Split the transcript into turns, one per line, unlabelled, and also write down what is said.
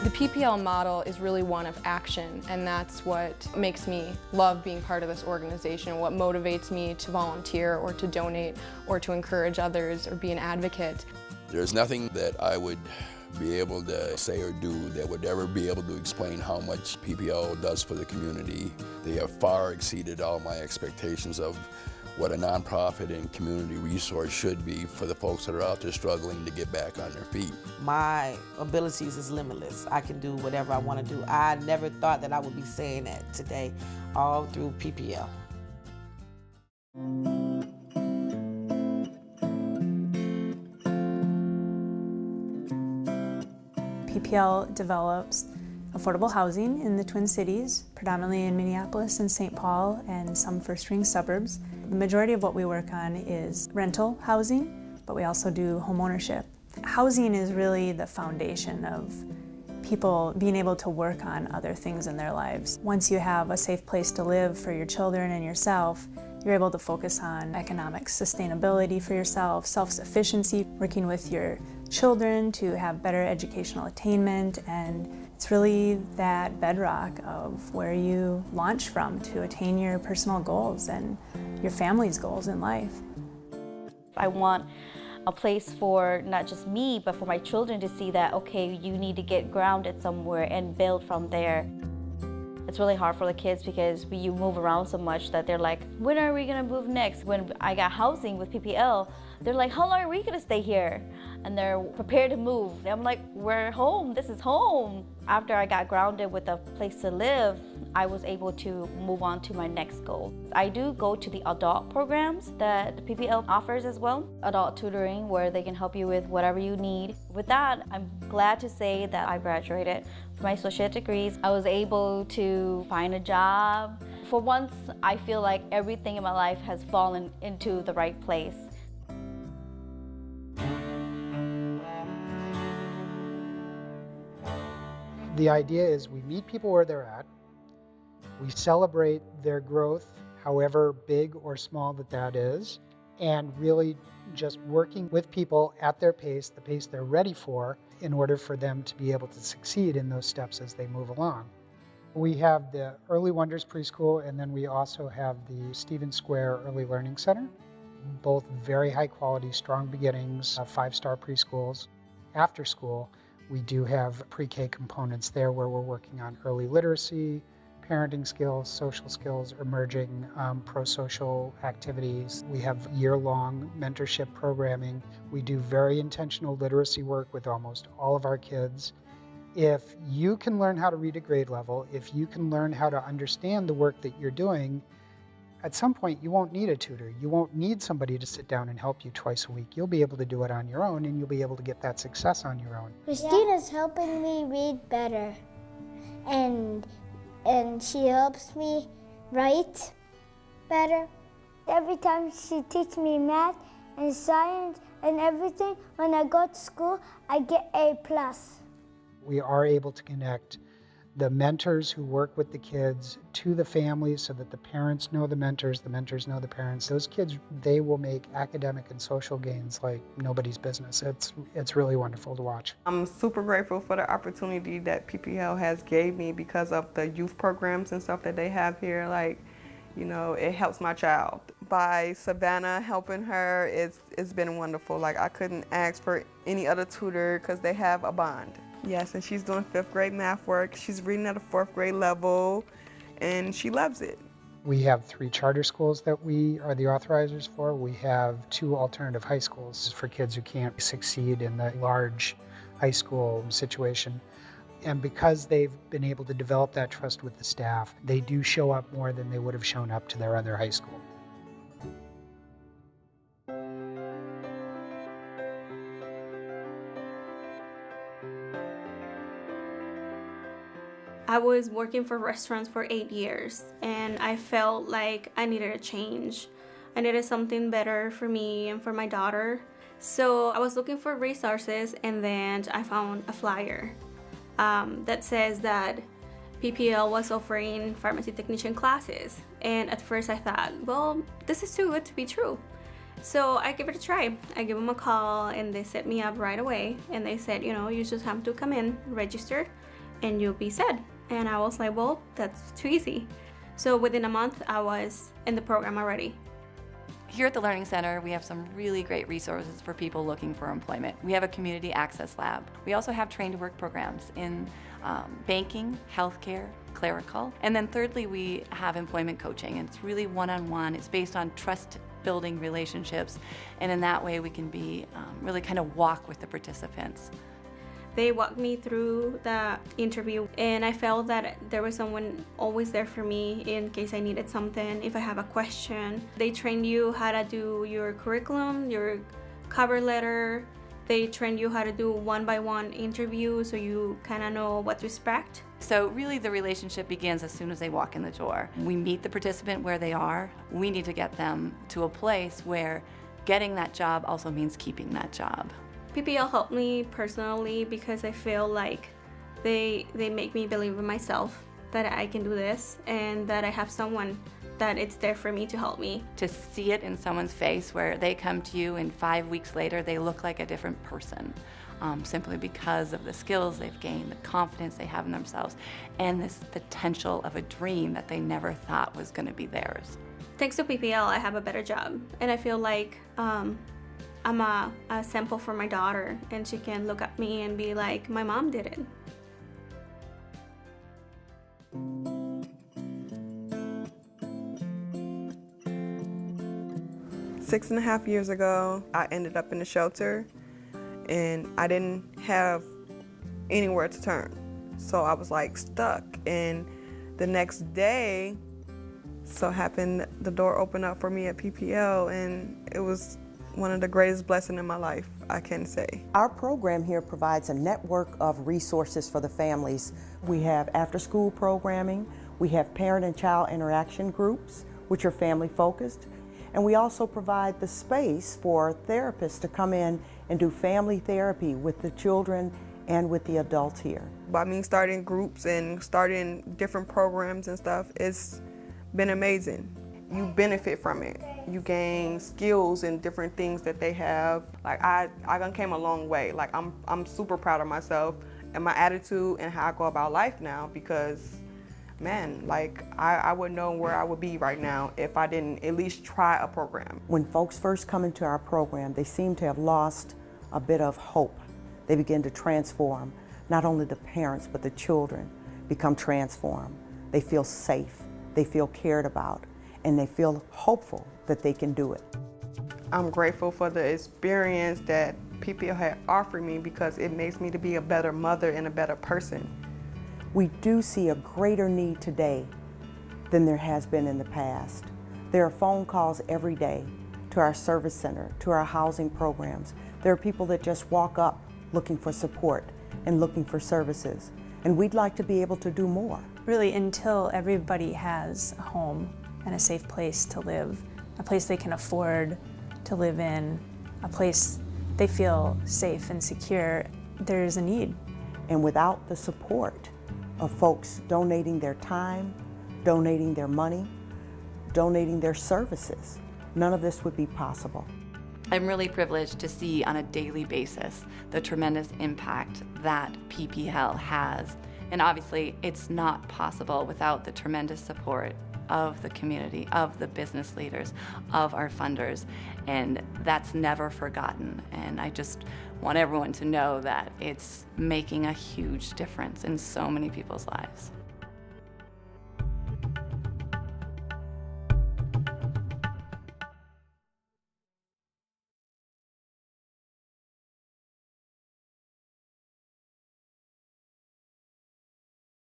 The PPL model is really one of action, and that's what makes me love being part of this organization, what motivates me to volunteer or to donate or to encourage others or be an advocate.
There's nothing that I would be able to say or do that would ever be able to explain how much PPL does for the community. They have far exceeded all my expectations of what a nonprofit and community resource should be for the folks that are out there struggling to get back on their feet.
My abilities is limitless. I can do whatever I want to do. I never thought that I would be saying that today, all through PPL.
PPL develops affordable housing in the Twin Cities, predominantly in Minneapolis and St. Paul and some first-ring suburbs. The majority of what we work on is rental housing, but we also do home ownership. Housing is really the foundation of people being able to work on other things in their lives. Once you have a safe place to live for your children and yourself, you're able to focus on economic sustainability for yourself, self-sufficiency, working with your children to have better educational attainment, and it's really that bedrock of where you launch from to attain your personal goals and your family's goals in life.
I want a place for not just me, but for my children to see that, okay, you need to get grounded somewhere and build from there. It's really hard for the kids because you move around so much that they're like, when are we gonna move next? When I got housing with PPL, they're like, how long are we gonna stay here? And they're prepared to move. And I'm like, we're home, this is home. After I got grounded with a place to live, I was able to move on to my next goal. I do go to the adult programs that the PPL offers as well. Adult tutoring, where they can help you with whatever you need. With that, I'm glad to say that I graduated from my associate degrees. I was able to find a job. For once, I feel like everything in my life has fallen into the right place.
The idea is we meet people where they're at, we celebrate their growth, however big or small that is, and really just working with people at their pace, the pace they're ready for, in order for them to be able to succeed in those steps as they move along. We have the Early Wonders Preschool, and then we also have the Stevens Square Early Learning Center, both very high quality, strong beginnings, 5-star preschools. After school, we do have pre-K components there where we're working on early literacy, parenting skills, social skills, emerging pro-social activities. We have year-long mentorship programming. We do very intentional literacy work with almost all of our kids. If you can learn how to read at grade level, if you can learn how to understand the work that you're doing, at some point you won't need a tutor. You won't need somebody to sit down and help you twice a week. You'll be able to do it on your own, and you'll be able to get that success on your own.
Christina's helping me read better, and she helps me write better. Every time she teaches me math and science and everything, when I go to school, I get A+.
We are able to connect the mentors who work with the kids to the families so that the parents know the mentors know the parents. Those kids, they will make academic and social gains like nobody's business. It's really wonderful to watch.
I'm super grateful for the opportunity that PPL has gave me because of the youth programs and stuff that they have here. Like, you know, it helps my child. By Savannah helping her, it's been wonderful. Like, I couldn't ask for any other tutor because they have a bond. Yes, and she's doing 5th grade math work. She's reading at a 4th grade level, and she loves it.
We have 3 charter schools that we are the authorizers for. We have 2 alternative high schools for kids who can't succeed in the large high school situation. And because they've been able to develop that trust with the staff, they do show up more than they would have shown up to their other high school.
I was working for restaurants for 8 years, and I felt like I needed a change. I needed something better for me and for my daughter. So I was looking for resources, and then I found a flyer that says that PPL was offering pharmacy technician classes. And at first I thought, well, this is too good to be true. So I gave it a try. I gave them a call, and they set me up right away. And they said, you know, you just have to come in, register, and you'll be set. And I was like, well, that's too easy. So within a month, I was in the program already.
Here at the Learning Center, we have some really great resources for people looking for employment. We have a community access lab. We also have train to work programs in banking, healthcare, clerical. And then thirdly, we have employment coaching, and it's really one-on-one. It's based on trust-building relationships, and in that way we can be really kind of walk with the participants.
They walked me through the interview, and I felt that there was someone always there for me in case I needed something, if I have a question. They train you how to do your curriculum, your cover letter. They train you how to do one-by-one interview so you kind of know what to expect.
So really the relationship begins as soon as they walk in the door. We meet the participant where they are. We need to get them to a place where getting that job also means keeping that job.
PPL helped me personally because I feel like they make me believe in myself that I can do this and that I have someone that it's there for me to help me.
To see it in someone's face where they come to you and 5 weeks later they look like a different person, simply because of the skills they've gained, the confidence they have in themselves, and this potential of a dream that they never thought was going to be theirs.
Thanks to PPL, I have a better job, and I feel like I'm a sample for my daughter, and she can look at me and be like, my mom did it.
Six and a half years ago, I ended up in a shelter, and I didn't have anywhere to turn. So I was like stuck, and the next day, so happened the door opened up for me at PPL, and it was one of the greatest blessings in my life, I can say.
Our program here provides a network of resources for the families. We have after-school programming, we have parent and child interaction groups, which are family-focused, and we also provide the space for therapists to come in and do family therapy with the children and with the adults here.
By me starting groups and starting different programs and stuff, it's been amazing. You benefit from it. You gain skills and different things that they have. Like I done came a long way. Like I'm super proud of myself and my attitude and how I go about life now, because man, like I wouldn't know where I would be right now if I didn't at least try a program.
When folks first come into our program, they seem to have lost a bit of hope. They begin to transform. Not only the parents, but the children become transformed. They feel safe, they feel cared about, and they feel hopeful that they can do it.
I'm grateful for the experience that PPL had offered me, because it makes me to be a better mother and a better person.
We do see a greater need today than there has been in the past. There are phone calls every day to our service center, to our housing programs. There are people that just walk up looking for support and looking for services. And we'd like to be able to do more.
Really, until everybody has a home and a safe place to live, a place they can afford to live in, a place they feel safe and secure, there's a need.
And without the support of folks donating their time, donating their money, donating their services, none of this would be possible.
I'm really privileged to see on a daily basis the tremendous impact that PPL has. And obviously, it's not possible without the tremendous support of the community, of the business leaders, of our funders, and that's never forgotten. And I just want everyone to know that it's making a huge difference in so many people's lives.